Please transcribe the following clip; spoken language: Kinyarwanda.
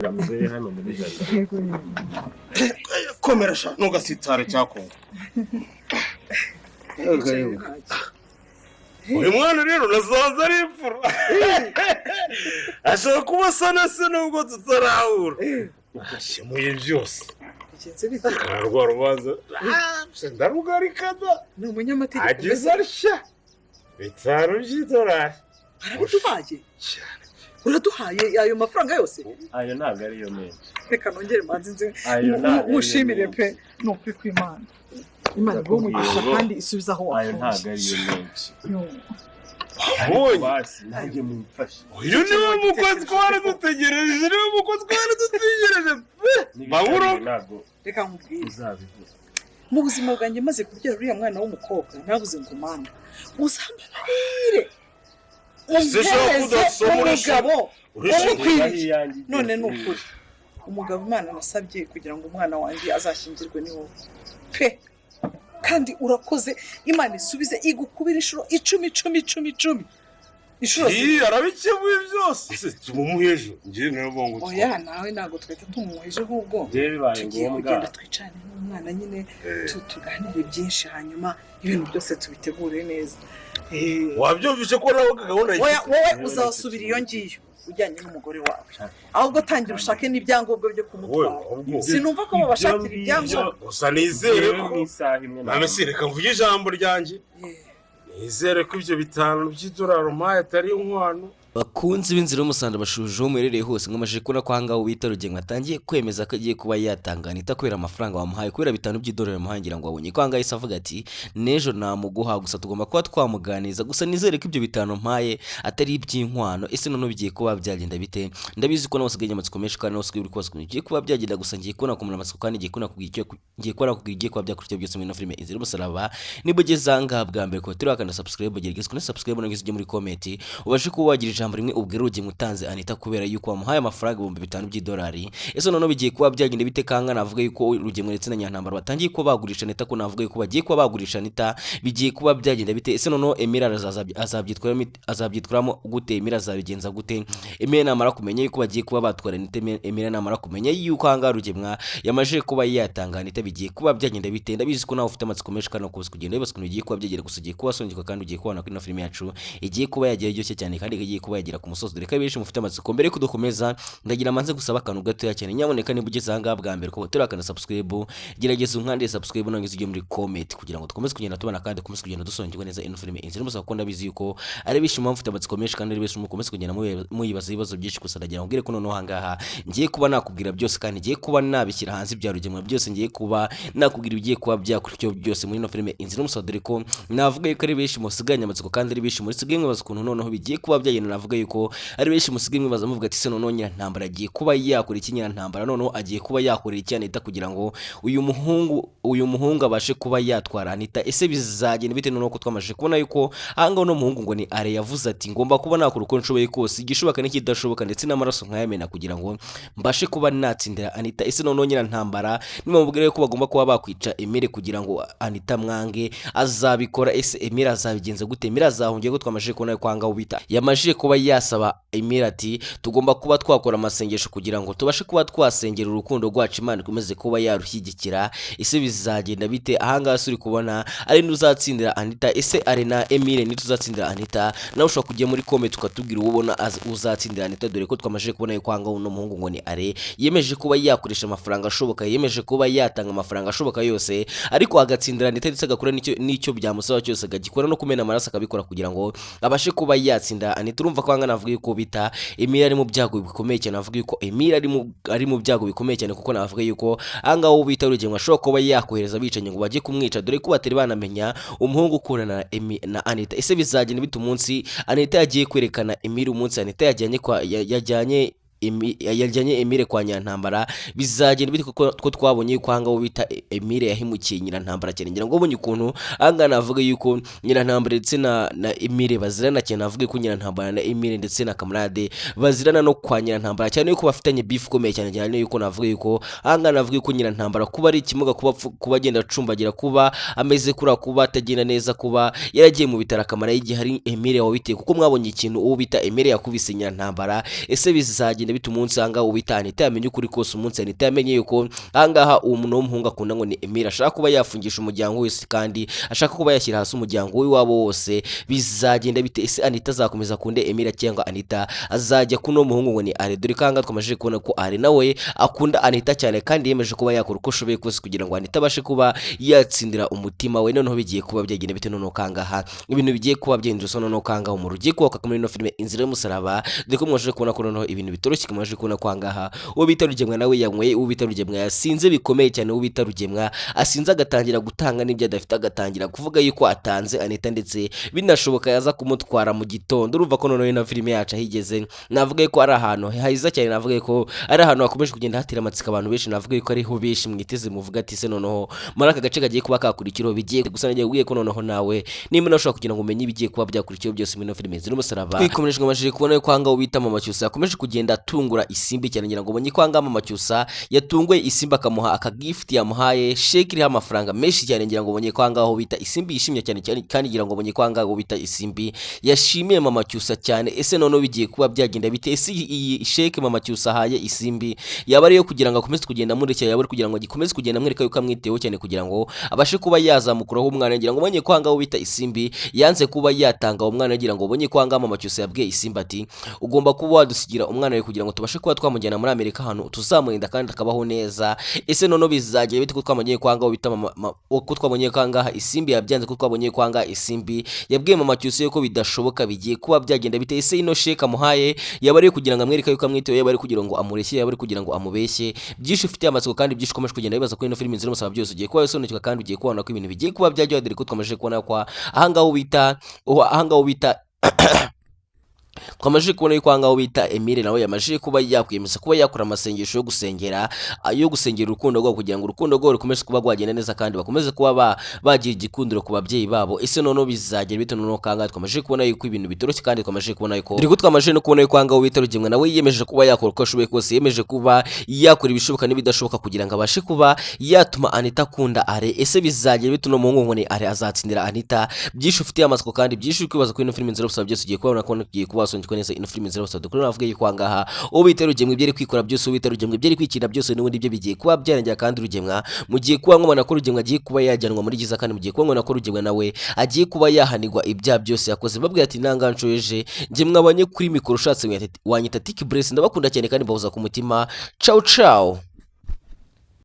Ramze hano muri jardin. Yego yego. Komera sha ntugasitare cyakongo. Uyu mwana rero nasanze ari imfura. Ashaka kuba sana se nubwo tutarahura. Ashimuye byose. Ikinze bita. Karwa rubanza. Ndarugarikada. Ni umunyamategeko. Ageze arsha. Bitaro by'idolari. Araduhaye. Uraduhaye ayo mafaranga yose? Ayo ntabwo ari yo menshi. Reka nongere manzi nze mushimire pe no kwimana. Imana ngo umugisha kandi isubiza aho ayo ntabwo ari yo menshi. Abonye nanjye mumfashe. uyu ni wo mukozi twari dutegereje Mahuro ntabwo reka nkubwire uzabivuga. mu buzima bwanjye maze kubyara uriya mwana w'umukobwa nabuze ngo mana uzambarire umugabo none ni ukuri umugabo Imana nasabye kugira ngo umwana wanjye azashyingirwe ni wowe pe kandi urakoze Imana isubize igukubira inshuro 10 inshuro arabikemuye byose tumumuheje ngiye narabongo oya nawe ntago twete tumuheje ahubwo tugiye kugenda twicane n'umwana nyine tuganire byinshi hanyuma ibintu byose tubitegure neza wabyumvise ko nawe gahunda wowe uzasubira iyo ngiyo ujyanye n'umugore wawe ahubwo tangira ushake n'ibyangombwa byo kumutwara sinumva ko babashakira ibyangombwa gusa nizere ko none reka mvuge ijambo ryanjye nizere ko ibyo bitanu by'idolari umpaye atari inkwano bakunzi b'inzira y'umusaraba bashuje muherereye hose nk'amaje kuna kwa ngaho bita RUGEMA atangiye kwemeza ko agiye kuba yatanga ANITA kubera amafaranga bamuhaye kubera bitanu by'idolari bamuhangira ngo abonye ko ngaho isavuga ati nejo namuguha gusa tugomba kuba twamuganiza gusa nizere ko ibyo bitanu mpaye atari iby'inkwano ese none bigiye kuba byagenda bite ndabizi ko nawe usigaye amatsiko menshi kandi nawe usigaye uri kose kugiye kuba byagenda gusa ngiye kubona ku amatsiko kandi ngiye kubona kugiye kuba byakurikira byose muri filime inzira y'umusaraba nibo gezanga bwa mbere ko turi wakanda subscribe gerageza kuri subscribe no ngizije muri comment ubashe kuba wagira ijambo rimwe ubwira RUGEMA utanze ANITA kubera yuko bamuhaye amafaranga 5,000 by'idolari ese none bigiye kuba byagenda bite kanga navuga yuko RUGEMA ndetse na Nyantambara batangiye ko bagurisha ANITA ko navuga yuko bagiye kuba bagurisha ANITA bigiye kuba byagenda bite ese none Emira azabyitwaramo gute Emira azabigenza gute Emira namara kumenya yuko bagiye kuba batwara ANITA Emira namara kumenya yuko hanga RUGEMA yamaje kuba yatanga ANITA bigiye kuba byagenda bite ndabizi ko nawe ufite amatsiko menshi kandi kuzi kugenda bibaswe bigiye kuba byagera gusugiye kuba songeka kandi ugiye kubona kuri na filime yacu igiye kuba yagiye ryoshye cyane kandi igiye kuba yagira ku musozo dore kabeshi mufite amatsiko mbere kudukomeza ndagira manze gusaba akantu gato cyane nyaboneka niba ugeze aha bwa mbere ko turakana subscribe gerageza unkande subscribe nangize ujye muri comment kugira ngo dukomeze kugenda tubana kandi dukomeze kugenda dusongirwa neza ino filime inzira musaba ko ndabizi yuko ari bishima mufite amatsiko menshi kandi ari bishima mukomeze kugenda muyibaza ibibazo byinshi gusa ndagira ngire ko noneho hangaha ngiye kuba nakubwira byose kandi ngiye kuba nabishyira hanze bya RUGEMA byose ngiye kuba nakubwira ibigiye kuba byakurikyo byose muri ino filime inzira musaba dore ko navuga yuko ari bishima musiganya amatsiko kandi ari bishima muri sigimwe bazukuntu noneho bigiye kuba byagenda navuga yuko ari benshi musigimwe bazamuvuga ati se none Nyantambara agiye kuba yakora iki Nyantambara noneho agiye kuba yakorera iki ANITA kugira ngo uyu muhungu abashe kuba yatwara ANITA ese bizagenda bite noneho ko twamaje kubona yuko ahanga no muhungu ngo ni are yavuze ati ngomba kuba nakora uko nshoboye kose igishoboka n'ikidashoboka ndetse n'amaraso nkayamena kugira ngo mbashe kuba natsindira ANITA ese none Nyantambara nimubwire ko bagomba kuba bakwica Emire kugira ngo ANITA mwange azabikora ese Emire azabigenza gute Emire azahungiye ko twamaje kubona yuko ahanga ubita yamaje kuba yasaba Emire ati tugomba kuba twakora amasengesho kugira ngo tubashe kuba twasengera urukundo rwacu Imana ikomeze kuba yarushyigikira ese bizagenda bite ahanga suri kubona ari nuzatsindira ANITA ese ari na Emire nituzatsindira ANITA nawe ushaka kujya muri comment ukatubwira ubona uzatsindira ANITA dore ko twamaje kubona yuko hanga uno muhungu ngo ni are yemeje kuba yakoresha amafaranga ashoboka yemeje kuba yatanga amafaranga ashoboka yose ariko agatsindira ANITA ndetse agakora n'icyo byamusaba cyose agikora no kumena amaraso akabikora kugira ngo abashe kuba yatsinda ANITA urumva ko hanga navuga yuko bita Emire ari mu byago bikomeye cyane navuga yuko Emire ari mu byago bikomeye cyane kuko navuga yuko anga wo bita RUGEMA ashobora kuba yakohereza bicanye ngo baje kumwica dore ko batari banamenya umuhungu ukorana na ANITA ese bizagenda bite umunsi ANITA yagiye kwerekana Emire umunsi ANITA yajyanye Emire kwa Nyantambara bizagenda bite ko twabonye yuko hanga wo bita Emire yahimukiye Nyantambara cyane ngira ngo ubonye ukuntu hanga navuga yuko Nyantambara ndetse na Emire bazirana cyane navuga ko Nyantambara na Emire ndetse na kamarade bazirana no kwa Nyantambara cyane yuko bafitanye beef komeye cyane cyane yuko navuga yuko hanga navuga yuko Nyantambara kuba ari ikimuga kuba agenda acumbagira kuba ameze kura kuba atagenda neza kuba yaragiye mu bitara kamara y'igihe hari Emire wabiteye kuko mwabonye ikintu uwo bita Emire yakubise Nyantambara ese bizagenda byagenda bita umunsi ahangaha ubita Anita yamenye ukuri kose umunsi Anita yamenye yuko ahangaha uwo muntu w'umuhungu akunda ngo ni Emile ashaka kuba yafungisha umuryango wese kandi ashaka kuba yashyira hasi umuryango w'iwabo wose bizagenda bite ese Anita azakomeza kunde Emile cyangwa Anita azajya kuno muhungu ngo ni Are dore kanga twamaje kubona ko Are nawe akunda Anita cyane kandi yemeje kuba yakora uko ashoboye kose kugira ngo Anita abashe kuba yatsindira umutima we noneho bigiye kuba byagenda bite noneho kangaha ibintu bigiye kuba byinjira noneho kangaha mu rugiye kuba muri no filime Inzira y'Umusaraba deko mwaje kubona ko noneho ibintu bitoroshye mwaje kubona kwangaha uwo bita Rugemwa nawe yanyweye uwo bita Rugemwa yasinze bikomeye cyane uwo bita Rugemwa asinze agatangira gutanga n'ibyo adafite agatangira kuvuga yuko atanze Anita ndetse binashoboka yaza kumutwara mu gitondo urumva ko noneho na filime yacu ahigeze navuga ko ari ahantu hayiza cyane navuga ko ari ahantu hakomeje kugenda hatira amatsika abantu benshi navuga ko ariho benshi mwiteze muvuga ati se noneho muri aka gace kagiye kuba kakurikiraho bigiye gusa nagiye ugiye ko noneho nawe nimba nashobora kugira ngo umenye ibigiye kuba byakurikiyeho byose muri filime Inzira y'Umusaraba twikomeje ngamaje kubona ko hanga ubita Mama Cyusa yakomeje kugenda atungura isimbi cyane ngira ngo ubonye ko hanga Mama Cyusa yatunguye isimba akamuha akagift yamuhaye sheke iriho amafaranga menshi cyane ngira ngo ubonye ko hanga aho bita isimbi yishimye cyane kandi ngira ngo ubonye ko hanga aho bita isimbi yashimiye Mama Cyusa cyane ese noneho bigiye kuba byagenda bite ese iyi sheke Mama Cyusa haye isimbi yaba ariyo kugira ngo akomeze kugenda murekera yaba kugira ngo gikomeze kugenda mwereka yuko amwiteho cyane kugira ngo abashe kuba yazamukuraho umwana ngira ngo ubonye ko hanga aho bita isimbi yanze kuba yatanga umwana ngira ngo ubonye ko hanga Mama Cyusa yabwiye isimba ati ugomba kuba wadusigira umwana we kugira ngo tubashe kuba twamujyana muri Amerika hano tuzamurinda kandi akabaho neza ese noneho bizagiye bite ko twamujyanye ko hanga aho bita ko twabonye ko hanga isimbi yabyanze ko twabonye ko hanga isimbi yabwiye Mama Cyusa yuko bidashoboka bigiye kuba byagenda bite ese ino sheka muhaye yaba ari kugira ngo amwereka yuko amwiteho yaba ari kugira ngo amureshye yaba ari kugira ngo amubeshye byinshi ufite amatsiko kandi byinshi ukomeje kugenda bibaza ko ino filime Inzira y'Umusaraba byose ugiye kuba yasobanukirwa kandi ugiye kubona ko ibintu bigiye kuba byajya dore ko twamaje kubona kwa ahangaho ubita twamaje kubona yuko ahangaho bita Emile nawe yamaje kuba yakwiyemeza kuba yakora amasengesho yo gusengera urukundo rwabo kugira ngo urukundo rwabo rukomeze kuba rwagenda neza kandi bakomeze kuba bagira igikundiro ku babyeyi babo ese noneho bizagera bite noneho kanga twamaje kubona yuko ibintu bitoroshye kandi twamaje kubona yuko dore ko twamaje no kubona yuko ahangaho bita Rugemwa nawe yemeje kuba yakora uko ashoboye kose yemeje kuba yakora ibishoboka n'ibidashoboka kugira ngo abashe kuba yatuma Anita akunda Are ese bizagera bite no muhungu ngo ni Are azatsindira Anita byinshi ufite amatsiko kandi byinshi kwibaza ko ino filime Inzira y'Umusaraba byose ugiye kubona ko ugiye kubasonjwe neza ino filime Inzira y'Umusaraba dukuru navuga yuko ahangaha uwo bita Rugemwa byari kwikora byose uwo bita Rugemwa byari kwikira byose n'ubundi byo bigiye kuba byarangira kandi Rugemwa mugiye kuba nkomana ko Rugemwa agiye kuba yajyanwa muri giza kandi mugiye kuba nkomana ko Rugemwa nawe agiye kuba yahanirwa ibya byose yakoze babwira ati nanganshoje nje mwabanye kuri mikoro ushatse wanyita Tiki Brace ndabakunda cyane kandi bahuza ku mutima ciao ciao.